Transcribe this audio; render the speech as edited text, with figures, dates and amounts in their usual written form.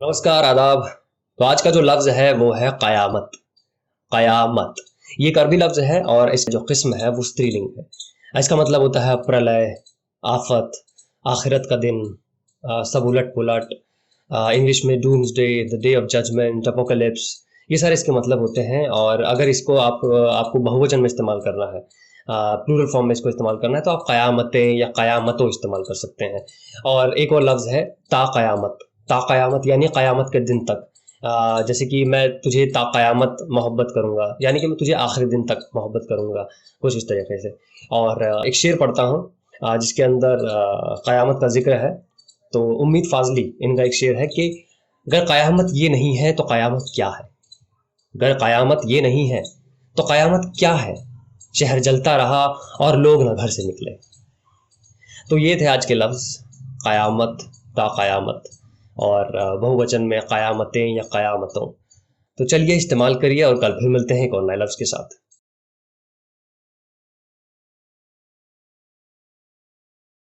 नमस्कार, आदाब। तो आज का जो लफ्ज़ है वो है क़यामत। क़यामत ये एक अरबी लफ्ज़ है और इसकी जो किस्म है वो स्त्रीलिंग है। इसका मतलब होता है प्रलय, आफ़त, आखिरत का दिन, सब उलट-पुलट। इंग्लिश में doomsday, the day of judgment, apocalypse, ये सारे इसके मतलब होते हैं। और अगर इसको आपको बहुवचन में इस्तेमाल करना है, प्लूरल फॉर्म में इसको इस्तेमाल करना है, तो आप क़यामतें या क़यामतों इस्तेमाल कर सकते हैं। और एक और लफ्ज़ है ता क़यामत यानी क़यामत के दिन तक। जैसे कि मैं तुझे ता क़यामत मोहब्बत करूँगा, यानी कि मैं तुझे आखिरी दिन तक मोहब्बत करूँगा, कुछ इस तरीके से। और एक शेर पढ़ता हूँ जिसके अंदर क़यामत का ज़िक्र है। तो उम्मीद फ़ाज़ली इनका एक शेर है कि अगर क़यामत ये नहीं है तो क़यामत क्या है? अगर क़यामत ये नहीं है तो क़यामत क्या है? शहर जलता रहा और लोग ना घर से निकले। तो ये थे आज के लफ्ज़ क़यामत, ता क़यामत और बहुवचन में क़यामतें या क़यामतों। तो चलिए इस्तेमाल करिए और कल फिर मिलते हैं एक और नए लफ्ज़ के साथ।